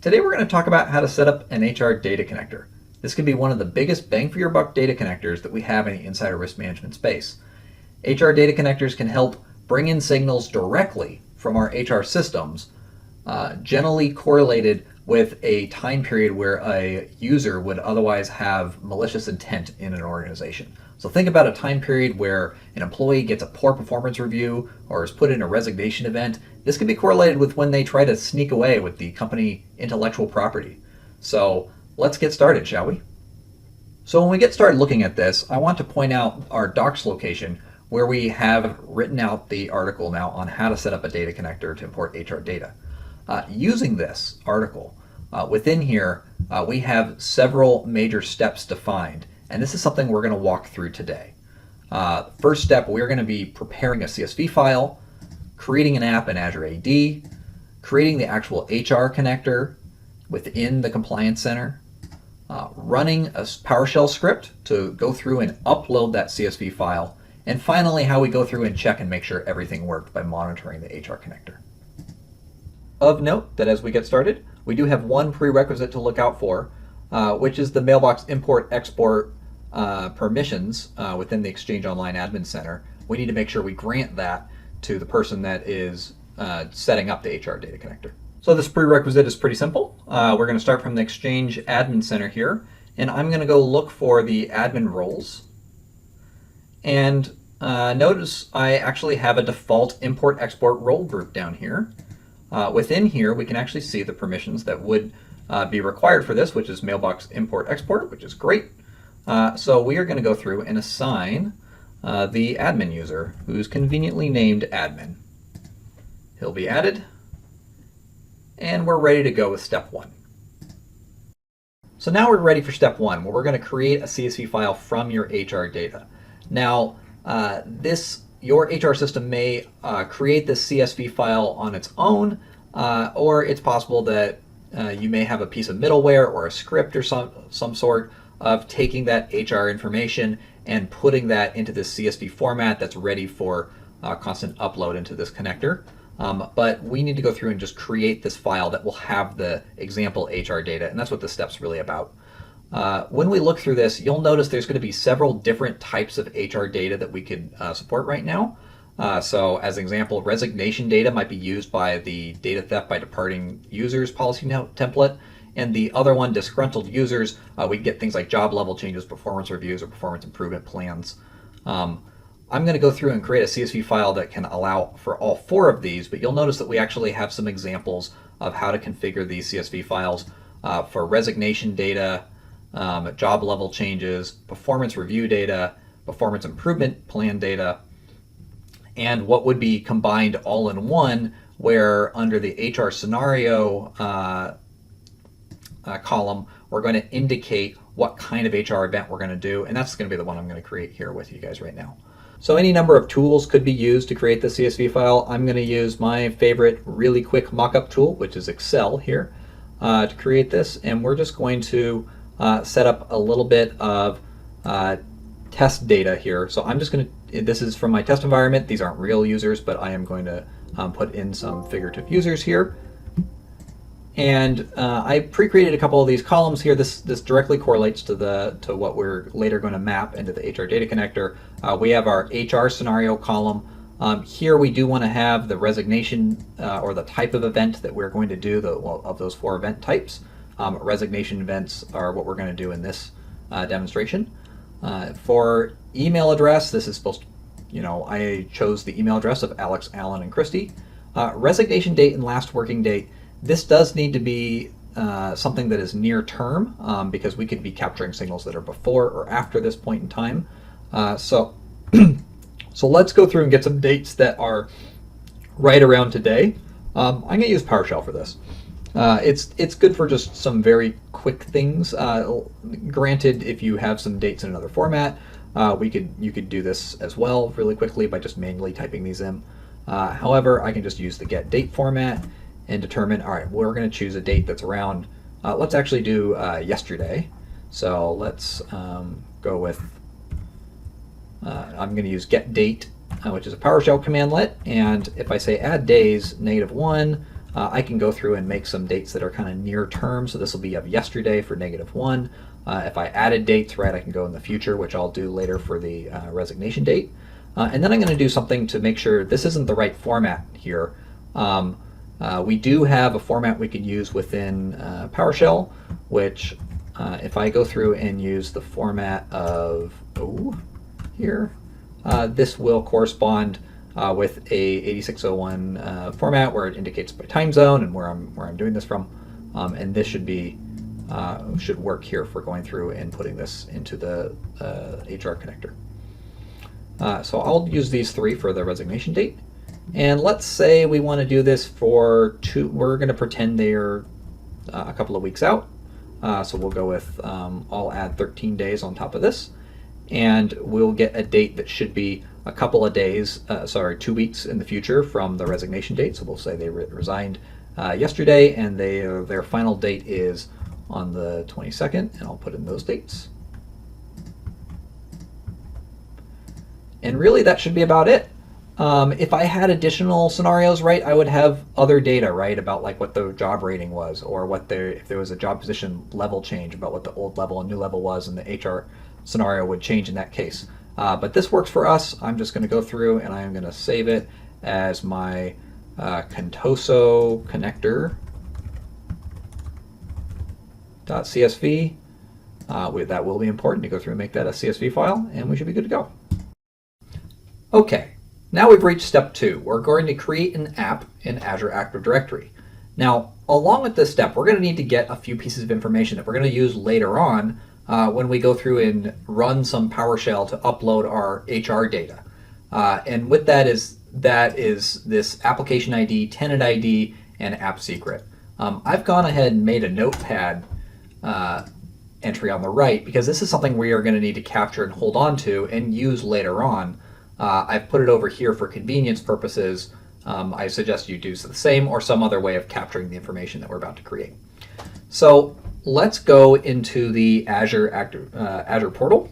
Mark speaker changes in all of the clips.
Speaker 1: Today we're going to talk about how to set up an HR data connector. This can be one of the biggest bang for your buck data connectors that we have in the insider risk management space. HR data connectors can help bring in signals directly from our HR systems, generally correlated with a time period where a user would otherwise have malicious intent in an organization. So think about a time period where an employee gets a poor performance review or is put in a resignation event. This can be correlated with when they try to sneak away with the company intellectual property. So let's get started, shall we? So when we get started looking at this, I want to point out our docs location where we have written out the article now on how to set up a data connector to import HR data. Using this article, within here, we have several major steps defined, and this is something we're going to walk through today. First step, we're going to be preparing a CSV file, creating an app in Azure AD, creating the actual HR connector within the Compliance Center, running a PowerShell script to go through and upload that CSV file, and finally how we go through and check and make sure everything worked by monitoring the HR connector. Of note that as we get started, we do have one prerequisite to look out for, which is the mailbox import-export permissions within the Exchange Online Admin Center. We need to make sure we grant that to the person that is setting up the HR data connector. So this prerequisite is pretty simple. We're going to start from the Exchange Admin Center here, and I'm going to go look for the admin roles. And notice I actually have a default import-export role group down here. Within here, we can actually see the permissions that would be required for this, which is mailbox import-export, which is great. So we are going to go through and assign the admin user, who's conveniently named admin. He'll be added, and we're ready to go with step one. So now we're ready for step one, where we're going to create a CSV file from your HR data. Now, your HR system may create this CSV file on its own, or it's possible that you may have a piece of middleware or a script or some sort of taking that HR information and putting that into this CSV format that's ready for constant upload into this connector. But we need to go through and just create this file that will have the example HR data, and that's what this step's really about. When we look through this, you'll notice there's going to be several different types of HR data that we could support right now. So as an example, resignation data might be used by the data theft by departing users policy note template. And the other one, disgruntled users, we get things like job level changes, performance reviews, or performance improvement plans. I'm going to go through and create a CSV file that can allow for all four of these, but you'll notice that we actually have some examples of how to configure these CSV files for resignation data, job level changes, performance review data, performance improvement plan data, and what would be combined all in one, where under the HR scenario column, we're going to indicate what kind of HR event we're going to do, and that's going to be the one I'm going to create here with you guys right now. So any number of tools could be used to create the CSV file. I'm going to use my favorite really quick mockup tool, which is Excel here, to create this, and we're just going to set up a little bit of test data here. So I'm just going to, this is from my test environment. These aren't real users, but I am going to put in some figurative users here. And I pre-created a couple of these columns here. This directly correlates to what we're later going to map into the HR data connector. We have our HR scenario column. Here we do want to have the resignation or the type of event that we're going to do of those four event types. Resignation events are what we're going to do in this demonstration. For email address, this is supposed to, I chose the email address of Alex, Alan, and Christy. Resignation date and last working date. This does need to be something that is near term because we could be capturing signals that are before or after this point in time. So let's go through and get some dates that are right around today. I'm going to use PowerShell for this. It's good for just some very quick things. Granted, if you have some dates in another format, you could do this as well really quickly by just manually typing these in. However, I can just use the get date format and determine, all right, we're going to choose a date that's around, let's actually do yesterday. So let's go with, I'm going to use get date, which is a PowerShell commandlet. And if I say add days, -1, I can go through and make some dates that are kind of near term. So this will be of yesterday for -1. If I added dates, right, I can go in the future, which I'll do later for the resignation date. And then I'm going to do something to make sure this isn't the right format here. We do have a format we can use within PowerShell, which if I go through and use the format of here, this will correspond with a 8601 format where it indicates by time zone and where I'm doing this from, and this should work here for going through and putting this into the HR connector. So I'll use these 3 for the resignation date. And let's say we want to do this for 2, we're going to pretend they're a couple of weeks out. So we'll go with, I'll add 13 days on top of this. And we'll get a date that should be a couple of days, 2 weeks in the future from the resignation date. So we'll say they resigned yesterday and their final date is on the 22nd, and I'll put in those dates. And really that should be about it. If I had additional scenarios, right, I would have other data, right, about like what the job rating was, or if there was a job position level change, about what the old level and new level was, and the HR scenario would change in that case. But this works for us. I'm just going to go through and I'm going to save it as my Contoso connector .csv. That will be important to go through and make that a CSV file, and we should be good to go. Okay, now we've reached step 2. We're going to create an app in Azure Active Directory. Now, along with this step, we're going to need to get a few pieces of information that we're going to use later on when we go through and run some PowerShell to upload our HR data. And with that is this application ID, tenant ID, and app secret. I've gone ahead and made a notepad entry on the right because this is something we are going to need to capture and hold on to and use later on. I've put it over here for convenience purposes. I suggest you do the same or some other way of capturing the information that we're about to create. So let's go into the Azure portal.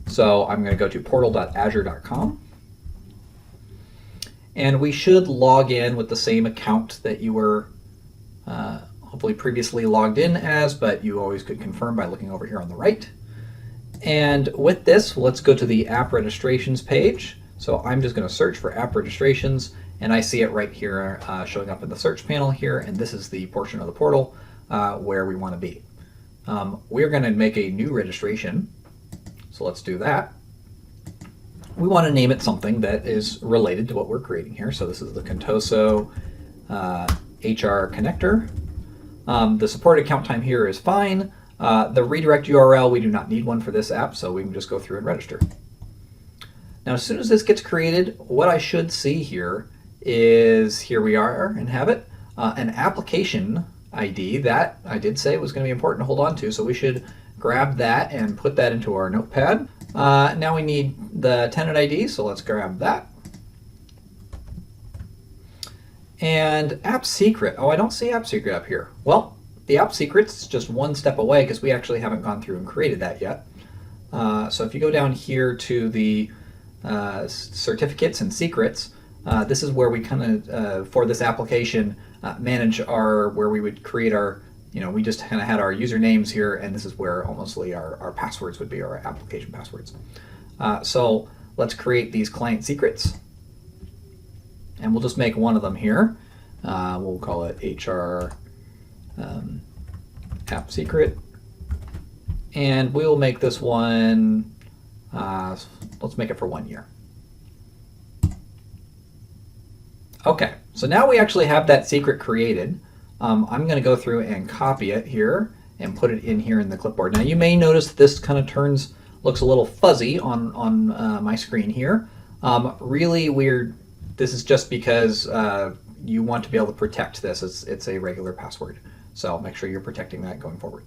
Speaker 1: So I'm going to go to portal.azure.com. And we should log in with the same account that you were hopefully previously logged in as, but you always could confirm by looking over here on the right. And with this, let's go to the app registrations page. So I'm just going to search for app registrations, and I see it right here showing up in the search panel here, and this is the portion of the portal where we want to be. We're going to make a new registration, so let's do that. We want to name it something that is related to what we're creating here. So this is the Contoso HR connector. The supported account time here is fine. The redirect URL, we do not need one for this app, so we can just go through and register. Now, as soon as this gets created, what I should see here is, here we are and have it, an application ID that I did say was going to be important to hold on to, so we should grab that and put that into our notepad. Now we need the tenant ID, so let's grab that. And app secret. Oh, I don't see app secret up here. Well, the app secret's just one step away because we actually haven't gone through and created that yet. So if you go down here to the certificates and secrets, this is where we kind of, for this application, manage where we would create our, we just kind of had our usernames here, and this is where mostly our passwords would be, our application passwords. So let's create these client secrets. And we'll just make one of them here. We'll call it HR app secret. And we'll make this one, let's make it for 1 year. Okay, so now we actually have that secret created. I'm going to go through and copy it here and put it in here in the clipboard. Now you may notice this kind of looks a little fuzzy on my screen here. Really weird. This is just because you want to be able to protect this. It's a regular password. So make sure you're protecting that going forward.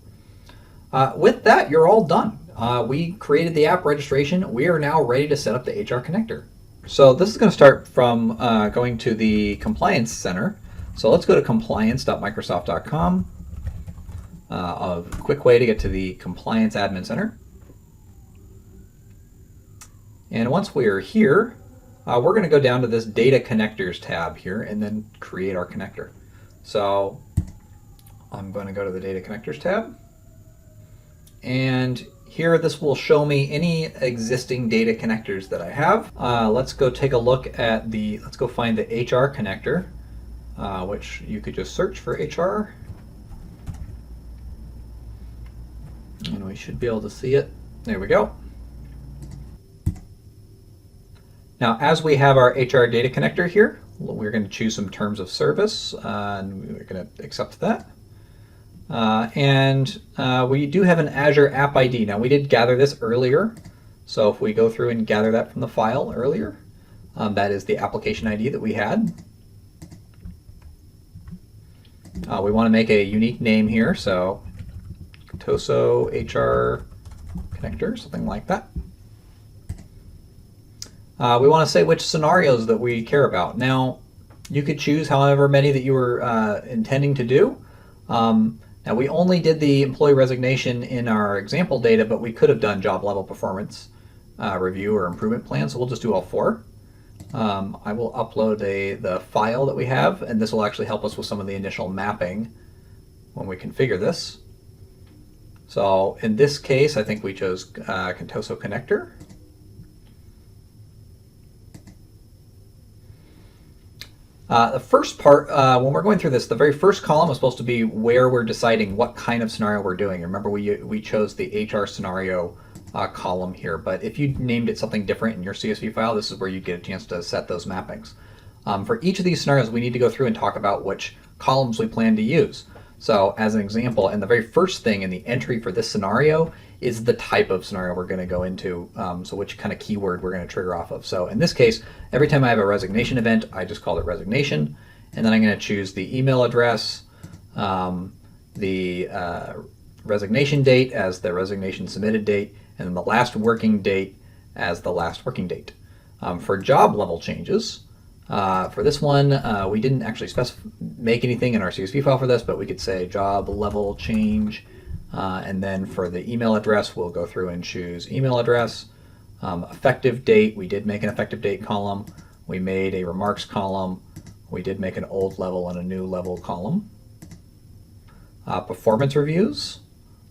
Speaker 1: With that, you're all done. We created the app registration. We are now ready to set up the HR connector. So this is going to start from going to the Compliance Center. So let's go to compliance.microsoft.com. A quick way to get to the Compliance Admin Center. And once we are here, we're going to go down to this Data Connectors tab here and then create our connector. So I'm going to go to the Data Connectors tab. And here this will show me any existing data connectors that I have. Let's go take a look at let's go find the HR connector, which you could just search for HR. And we should be able to see it. There we go. Now, as we have our HR data connector here, we're going to choose some terms of service, and we're going to accept that. We do have an Azure App ID. Now, we did gather this earlier, so if we go through and gather that from the file earlier, that is the application ID that we had. We want to make a unique name here, so Contoso HR connector, something like that. We want to say which scenarios that we care about. Now, you could choose however many that you were intending to do. Now, we only did the employee resignation in our example data, but we could have done job level performance review or improvement plan, so we'll just do all 4. I will upload the file that we have, and this will actually help us with some of the initial mapping when we configure this. So in this case, I think we chose Contoso connector. The first part, when we're going through this, the very first column is supposed to be where we're deciding what kind of scenario we're doing. Remember, we chose the HR scenario column here, but if you named it something different in your CSV file, this is where you get a chance to set those mappings. For each of these scenarios, we need to go through and talk about which columns we plan to use. So as an example, and the very first thing in the entry for this scenario is the type of scenario we're going to go into, so which kind of keyword we're going to trigger off of. So in this case, every time I have a resignation event, I just call it resignation, and then I'm going to choose the email address, the resignation date as the resignation submitted date, and then the last working date as the last working date. For job level changes, for this one, we didn't actually make anything in our CSV file for this, but we could say job level change. And then for the email address, we'll go through and choose email address. Effective date, we did make an effective date column. We made a remarks column. We did make an old level and a new level column. Performance reviews,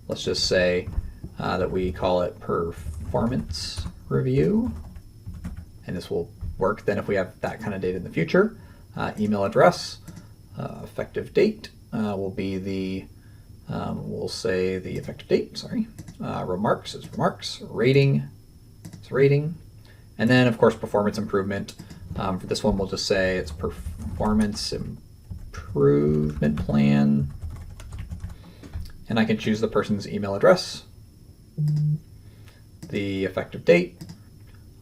Speaker 1: let's just say that we call it performance review. And this will work then if we have that kind of data in the future. Email address, effective date will be the we'll say the effective date, sorry. Remarks is remarks, rating is rating. And then, of course, performance improvement. For this one, we'll just say it's performance improvement plan. And I can choose the person's email address, the effective date,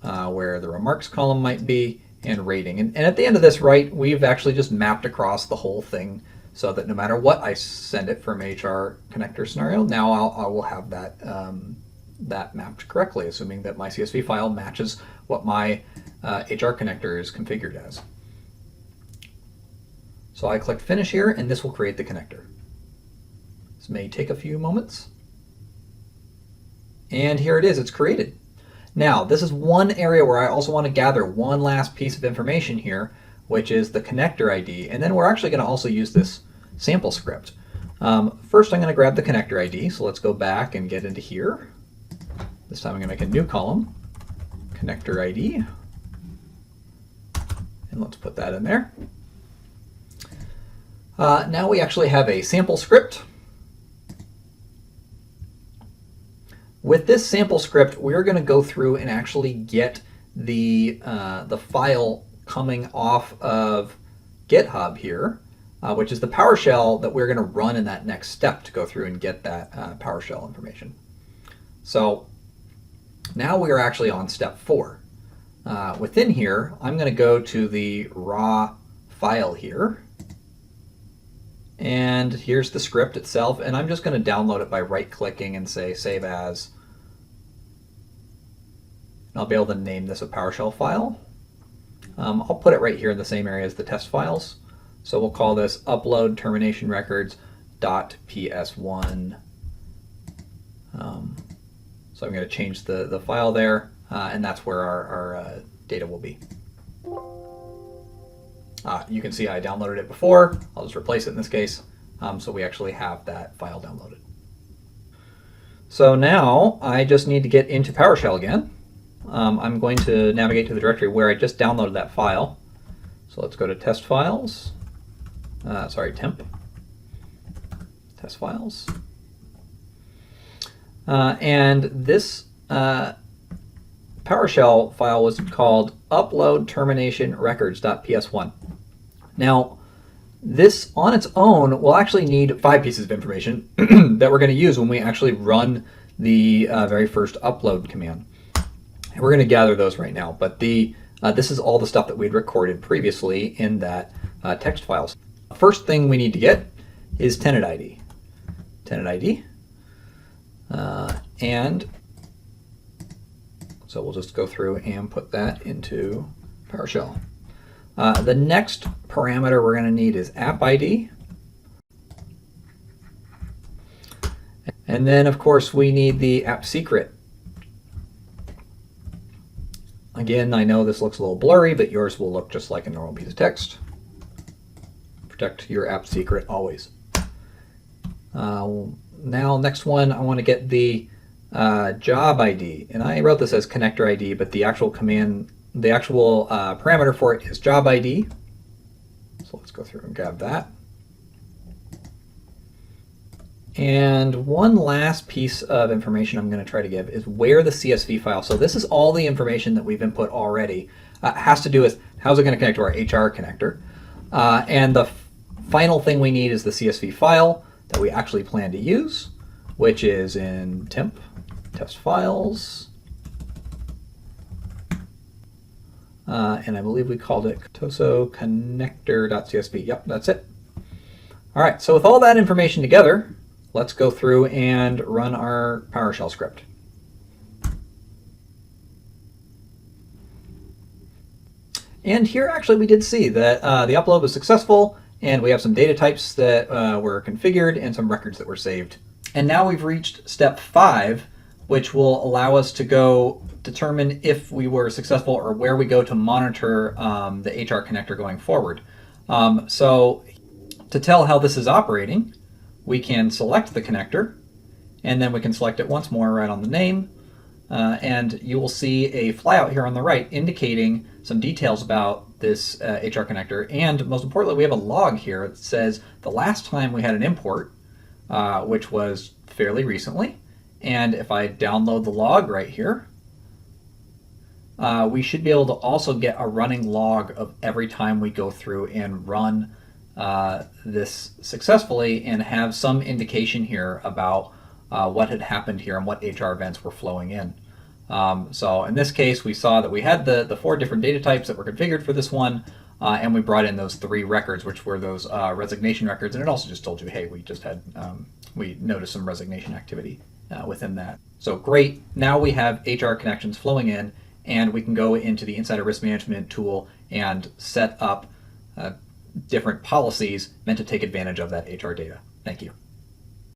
Speaker 1: where the remarks column might be, and rating. And at the end of this, right, we've actually just mapped across the whole thing so that no matter what I send it from HR connector scenario, now I will have that that mapped correctly, assuming that my CSV file matches what my HR connector is configured as. So I click Finish here, and this will create the connector. This may take a few moments. And here it is, it's created. Now, this is one area where I also want to gather one last piece of information here, which is the connector ID. And then we're actually going to also use this sample script. First, I'm going to grab the connector ID. So let's go back and get into here. This time I'm going to make a new column, connector ID. And let's put that in there. Now we actually have a sample script. With this sample script, we're going to go through and actually get the file coming off of GitHub here, which is the PowerShell that we're going to run in that next step to go through and get that PowerShell information. So now we are actually on step 4. Within here, I'm going to go to the raw file here. And here's the script itself, and I'm just going to download it by right-clicking and say Save As. And I'll be able to name this a PowerShell file. I'll put it right here in the same area as the test files. So we'll call this upload termination records.ps1. So I'm going to change the file there, and that's where our data will be. You can see I downloaded it before. I'll just replace it in this case. So we actually have that file downloaded. So now I just need to get into PowerShell again. I'm going to navigate to the directory where I just downloaded that file. So let's go to test files. Temp. Test files. And this PowerShell file was called upload termination records.ps1. Now, this on its own will actually need 5 pieces of information that we're going to use when we actually run the very first upload command. And we're going to gather those right now, but this is all the stuff that we'd recorded previously in that text files. First thing we need to get is tenant ID. Tenant ID. And so we'll just go through and put that into PowerShell. The next parameter we're going to need is app ID. And then, of course, we need the app secret. Again, I know this looks a little blurry, but yours will look just like a normal piece of text. Protect your app secret always. Now, next one, I want to get the job ID. And I wrote this as connector ID, but the actual command, the actual parameter for it is job ID. So let's go through and grab that. And one last piece of information I'm going to try to give is where the CSV file. So this is all the information that we've input already. Has to do with how's it going to connect to our HR connector. And the final thing we need is the CSV file that we actually plan to use, which is in temp, test files. And I believe we called it Toso connector.csv. Yep, that's it. All right, so with all that information together, let's go through and run our PowerShell script. And here actually we did see that the upload was successful, and we have some data types that were configured and some records that were saved. And now we've reached step 5, which will allow us to go determine if we were successful or where we go to monitor the HR connector going forward. So to tell how this is operating, we can select the connector, and then we can select it once more right on the name, and you will see a flyout here on the right indicating some details about this HR connector. And most importantly, we have a log here that says the last time we had an import, which was fairly recently. And if I download the log right here, we should be able to also get a running log of every time we go through and run this successfully and have some indication here about what had happened here and what HR events were flowing in. So in this case, we saw that we had the 4 different data types that were configured for this one, and we brought in those 3 records, which were those resignation records. And it also just told you, hey, we just had, we noticed some resignation activity within that. So great, now we have HR connections flowing in, and we can go into the Insider Risk Management tool and set up different policies meant to take advantage of that HR data. Thank you.